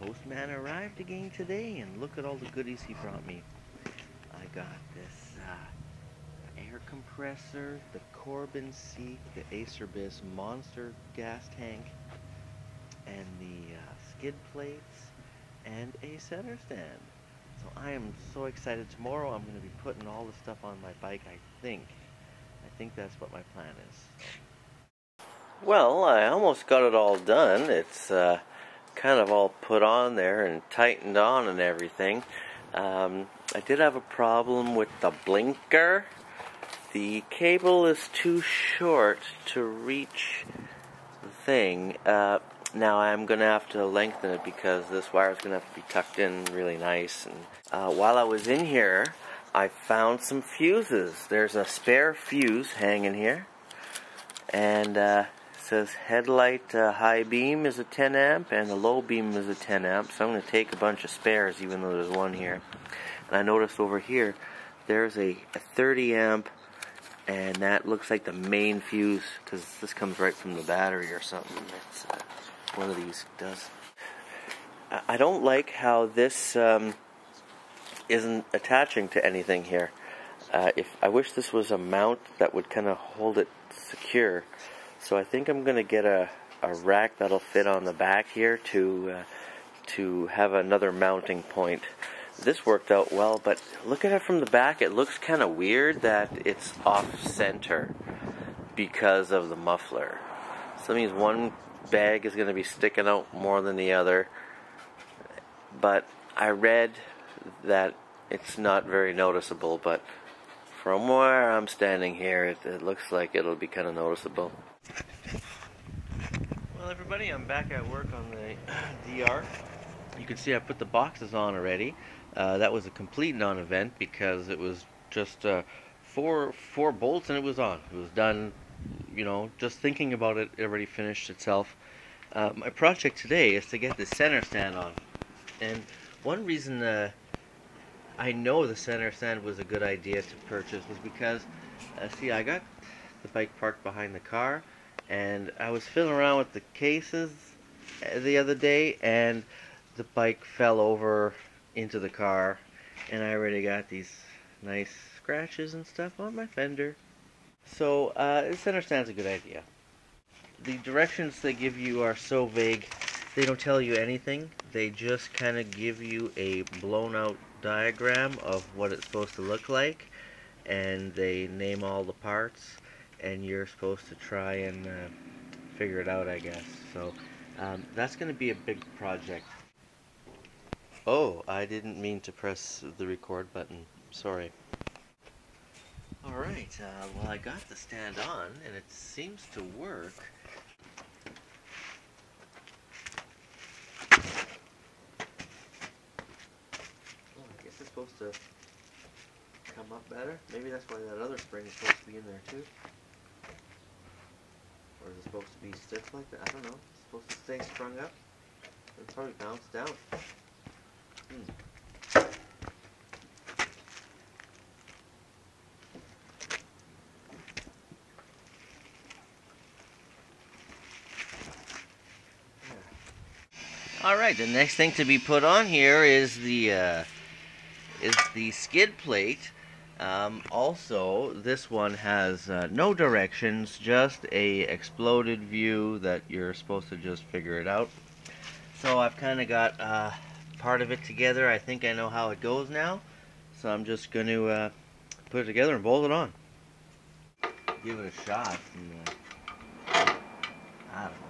postman arrived again today, and look at all the goodies he brought me. I got this air compressor, the Corbin Seek, the Acerbis Monster gas tank, and the skid plates, and a center stand. So I am so excited. Tomorrow I'm going to be putting all the stuff on my bike, I think. I think that's what my plan is. Well, I almost got it all done. It's kind of all put on there and tightened on and everything. I did have a problem with the blinker. The cable is too short to reach the thing. Now I'm going to have to lengthen it because this wire is going to have to be tucked in really nice. And while I was in here, I found some fuses. There's a spare fuse hanging here. And it says headlight high beam is a 10 amp and the low beam is a 10 amp. So I'm going to take a bunch of spares even though there's one here. And I noticed over here there's a 30 amp, and that looks like the main fuse because this comes right from the battery or something. It's one of these does. I don't like how this isn't attaching to anything here. I wish this was a mount that would kind of hold it secure. So I think I'm going to get a rack that'll fit on the back here to have another mounting point. This worked out well, but look at it from the back. It looks kind of weird that it's off center because of the muffler. So that means one bag is going to be sticking out more than the other. But I read that it's not very noticeable, but from where I'm standing here, it looks like it'll be kind of noticeable. Well, everybody, I'm back at work on the DR. You can see I put the boxes on already. That was a complete non-event because it was just four bolts and it was on. It was done, you know, just thinking about it, it already finished itself. My project today is to get the center stand on. And one reason I know the center stand was a good idea to purchase was because, see, I got the bike parked behind the car, and I was fiddling around with the cases the other day, and the bike fell over into the car, and I already got these nice scratches and stuff on my fender. So, the center stand's a good idea. The directions they give you are so vague, they don't tell you anything. They just kind of give you a blown out diagram of what it's supposed to look like, and they name all the parts, and you're supposed to try and figure it out, I guess. So that's going to be a big project. Oh, I didn't mean to press the record button. Sorry. Alright, well, I got the stand on, and it seems to work. Oh, I guess it's supposed to come up better. Maybe that's why that other spring is supposed to be in there too. Or is it supposed to be stiff like that? I don't know. It's supposed to stay sprung up. It'll probably bounce down. Alright, the next thing to be put on here is the skid plate. Also, this one has no directions, just a exploded view that you're supposed to just figure it out. So I've kind of got part of it together. I think I know how it goes now. So I'm just going to put it together and bolt it on. Give it a shot. And, I don't know.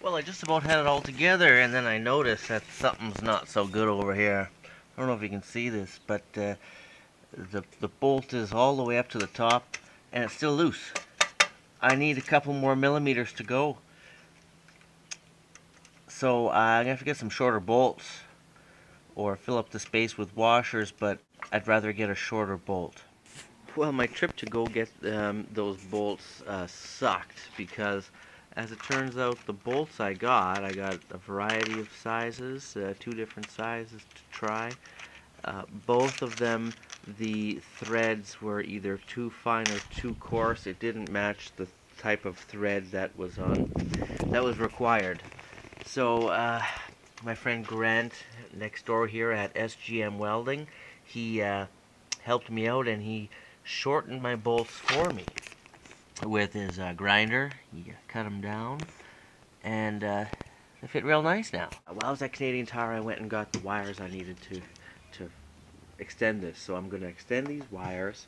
Well, I just about had it all together, and then I noticed that something's not so good over here. I don't know if you can see this, but the bolt is all the way up to the top, and it's still loose. I need a couple more millimeters to go. So I'm going to have to get some shorter bolts. or fill up the space with washers, but I'd rather get a shorter bolt. Well, my trip to go get those bolts sucked because, as it turns out, the bolts I got a variety of sizes, 2 different sizes to try. Both of them, the threads were either too fine or too coarse. It didn't match the type of thread that was required. So my friend Grant next door here at SGM Welding, he helped me out and he shortened my bolts for me with his grinder. He cut them down and they fit real nice now. While I was at Canadian Tire, I went and got the wires I needed to extend this. So I'm going to extend these wires.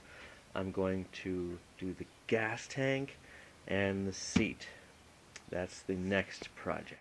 I'm going to do the gas tank and the seat. That's the next project.